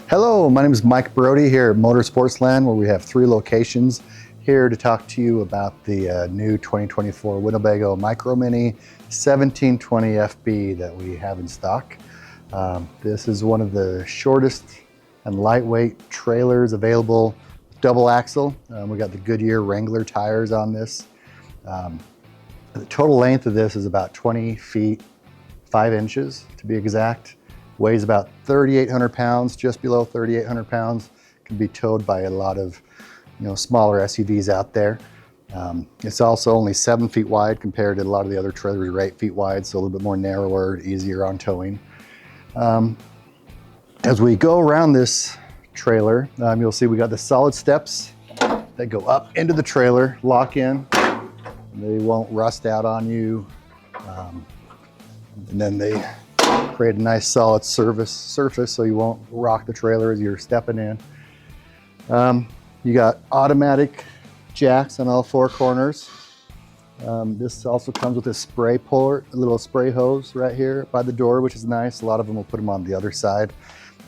Hello, my name is Mike Brody here at Sportsland, where we have 3 locations. Here to talk to you about the new 2024 Winnebago Micro Minnie 1720 FB that we have in stock. This is one of the shortest and lightweight trailers available, double axle. We got the Goodyear Wrangler tires on this. The total length of this is about 20 feet, 5 inches to be exact. Weighs about 3,800 pounds, just below 3,800 pounds. Can be towed by a lot of smaller SUVs out there. It's also only 7 feet wide compared to a lot of the other trailers are 8 feet wide, so a little bit more narrower, easier on towing. As we go around this trailer, you'll see we got the solid steps that go up into the trailer, lock in. They won't rust out on you. And then they create a nice solid surface so you won't rock the trailer as you're stepping in. You got automatic jacks on all 4 corners. This also comes with a spray port, a little spray hose right here by the door, which is nice. A lot of them will put them on the other side.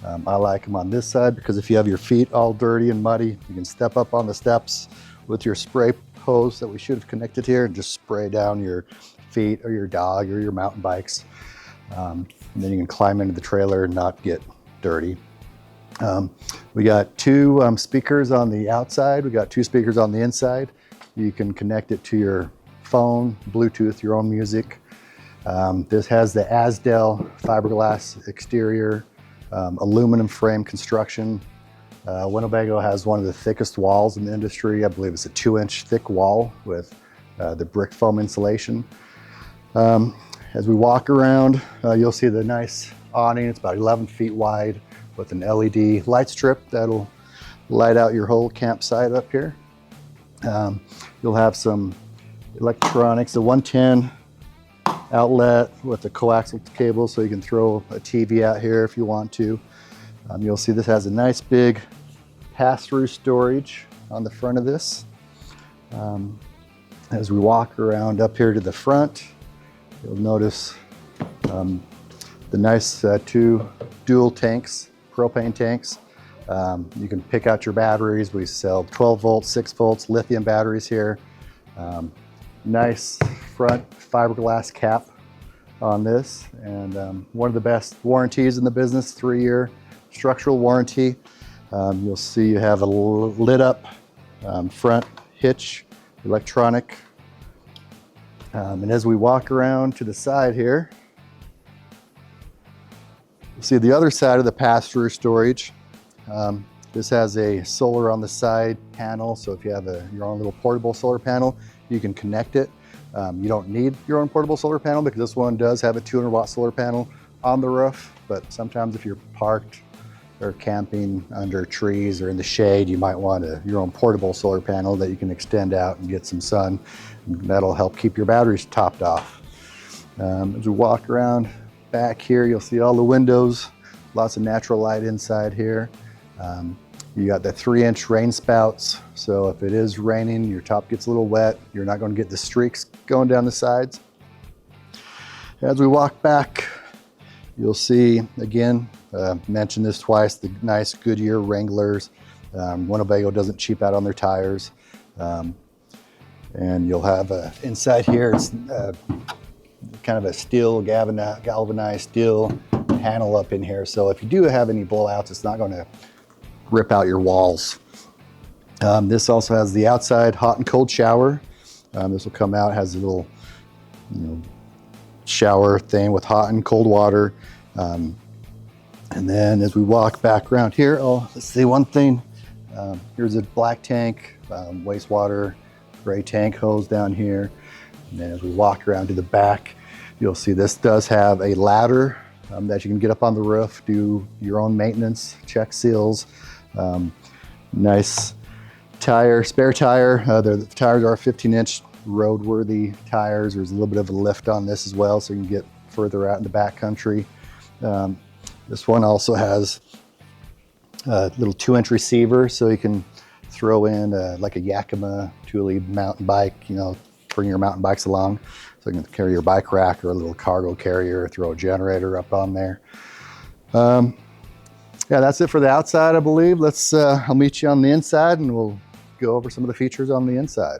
I like them on this side because if you have your feet all dirty and muddy, you can step up on the steps with your spray hose that we should have connected here and just spray down your feet or your dog or your mountain bikes. And then you can climb into the trailer and not get dirty. We got 2 speakers on the outside. We got 2 speakers on the inside. You can connect it to your phone, Bluetooth, your own music. This has the Asdel fiberglass exterior, aluminum frame construction. Winnebago has one of the thickest walls in the industry. I believe it's a 2-inch thick wall with the brick foam insulation. As we walk around, you'll see the nice awning. It's about 11 feet wide with an LED light strip that'll light out your whole campsite up here. You'll have some electronics, a 110 outlet with a coaxial cable so you can throw a TV out here if you want to. You'll see this has a nice big pass-through storage on the front of this. As we walk around up here to the front, you'll notice the nice 2 dual tanks, propane tanks. You can pick out your batteries. We sell 12 volts, 6 volts lithium batteries here. Nice front fiberglass cap on this, and one of the best warranties in the business, 3-year structural warranty. You'll see you have a lit up front hitch, electronic. And as we walk around to the side here, you'll see the other side of the pass-through storage. This has a solar on the side panel, so if you have your own little portable solar panel, you can connect it. You don't need your own portable solar panel because this one does have a 200-watt solar panel on the roof, but sometimes if you're parked or camping under trees or in the shade, you might want your own portable solar panel that you can extend out and get some sun. That'll help keep your batteries topped off. As we walk around back here, you'll see all the windows, lots of natural light inside here. You got the 3-inch rain spouts, so if it is raining, your top gets a little wet, you're not going to get the streaks going down the sides. As we walk back, you'll see, again, mentioned this twice, the nice Goodyear Wranglers. Winnebago doesn't cheap out on their tires. And you'll have inside here, it's kind of a steel, galvanized steel panel up in here. So if you do have any blowouts, it's not going to rip out your walls. This also has the outside hot and cold shower. This will come out, has a little shower thing with hot and cold water. And then as we walk back around here, let's see one thing. Here's a black tank, wastewater, gray tank hose down here. And then as we walk around to the back, you'll see this does have a ladder that you can get up on the roof, do your own maintenance, check seals. Nice tire, spare tire. The tires are 15-inch roadworthy tires. There's a little bit of a lift on this as well, so you can get further out in the back country. This one also has a little 2-inch receiver, so you can throw in like a Yakima Thule mountain bike, bring your mountain bikes along. So you can carry your bike rack or a little cargo carrier, throw a generator up on there. Yeah, that's it for the outside, I believe. Let's, I'll meet you on the inside and we'll go over some of the features on the inside.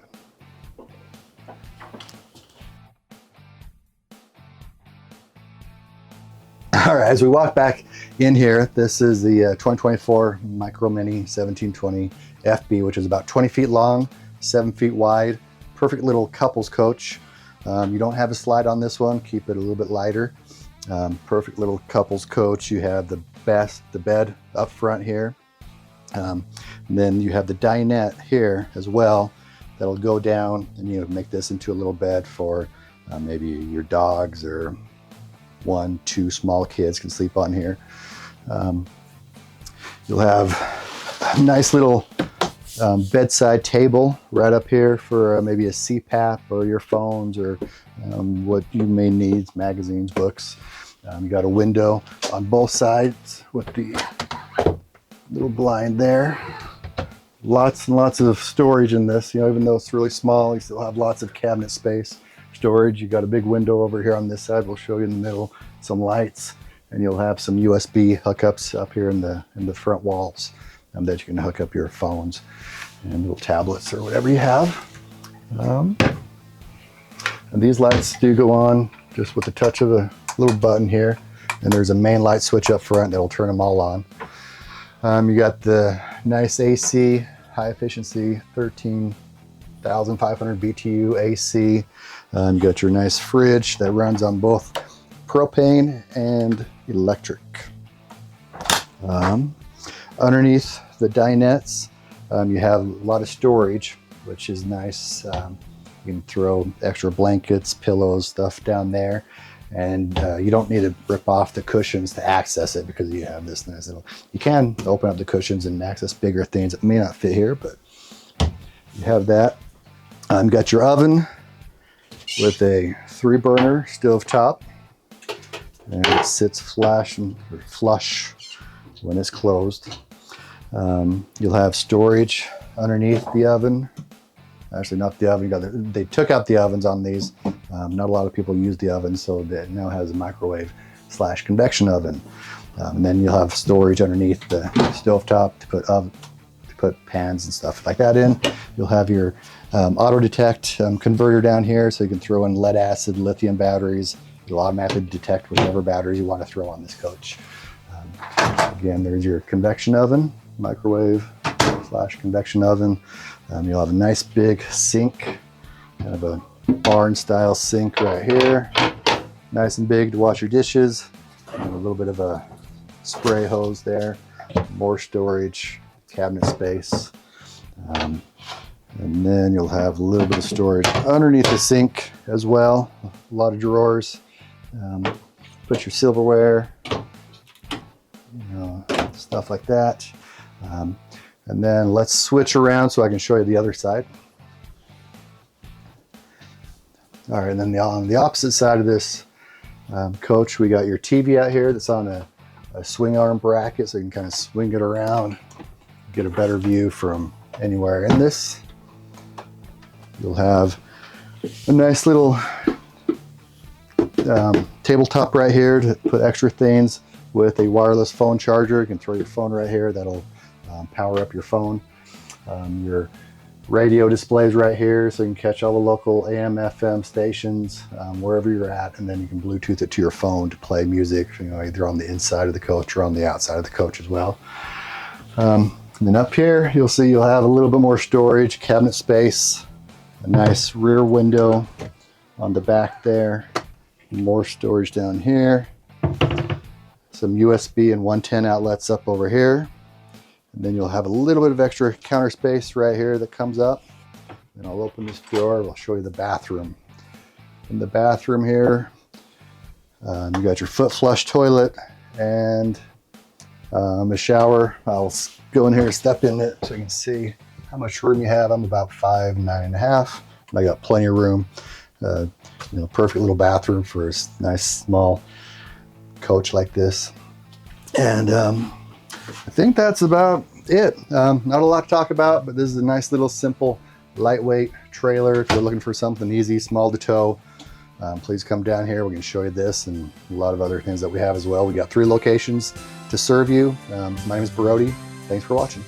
All right, as we walk back in here, this is the 2024 Micro Minnie 1720 FB, which is about 20 feet long, 7 feet wide. Perfect little couples coach. You don't have a slide on this one, keep it a little bit lighter. Perfect little couples coach. You have the bed up front here. And then you have the dinette here as well. That'll go down and make this into a little bed for maybe your dogs, or 1, 2 small kids can sleep on here. You'll have a nice little bedside table right up here for maybe a CPAP or your phones, or what you may need, magazines, books. You got a window on both sides with the little blind there. Lots and lots of storage in this. Even though it's really small, you still have lots of cabinet space, storage. You got a big window over here on this side. We'll show you in the middle, some lights, and you'll have some USB hookups up here in the front walls that you can hook up your phones and little tablets or whatever you have. And these lights do go on just with the touch of a little button here, and there's a main light switch up front that'll turn them all on. You got the nice AC, high efficiency, 13,500 BTU AC. You got your nice fridge that runs on both propane and electric. Underneath the dinettes, you have a lot of storage, which is nice. You can throw extra blankets, pillows, stuff down there. And you don't need to rip off the cushions to access it, because you have this nice little, you can open up the cushions and access bigger things that may not fit here, but you have that. You got your oven with a 3-burner stove top, and it sits flush when it's closed. You'll have storage underneath the oven. Actually, not the oven. They took out the ovens on these. Not a lot of people use the oven, so it now has a microwave / convection oven. And then you'll have storage underneath the stovetop to put pans and stuff like that in. You'll have your auto detect converter down here, so you can throw in lead acid, lithium batteries. It'll automatically detect whatever batteries you want to throw on this coach. Again, there's your convection oven, microwave / convection oven. You'll have a nice big sink, kind of a barn style sink right here. Nice and big to wash your dishes. And a little bit of a spray hose there. More storage, cabinet space. And then you'll have a little bit of storage underneath the sink as well. A lot of drawers. Put your silverware, stuff like that. And then let's switch around so I can show you the other side. All right, and then on the opposite side of this coach, we got your TV out here that's on a swing arm bracket, so you can kind of swing it around, get a better view from anywhere in this. You'll have a nice little tabletop right here to put extra things with a wireless phone charger. You can throw your phone right here. That'll power up your phone. Your radio displays right here, so you can catch all the local AM, FM stations wherever you're at, and then you can Bluetooth it to your phone to play music, either on the inside of the coach or on the outside of the coach as well. And then up here, you'll see you'll have a little bit more storage, cabinet space, a nice rear window on the back there, more storage down here, some USB and 110 outlets up over here. And then you'll have a little bit of extra counter space right here that comes up. Then I'll open this drawer, I'll show you the bathroom. In the bathroom here, you got your foot flush toilet and a shower. I'll go in here and step in it so you can see how much room you have. I'm about 5'9½", and I got plenty of room. Perfect little bathroom for a nice small coach like this. And I think that's about it. Not a lot to talk about, but this is a nice little simple lightweight trailer if you're looking for something easy, small to tow. please come down here. We can show you this and a lot of other things that we have as well. We got 3 locations to serve you. My name is Brody. Thanks for watching.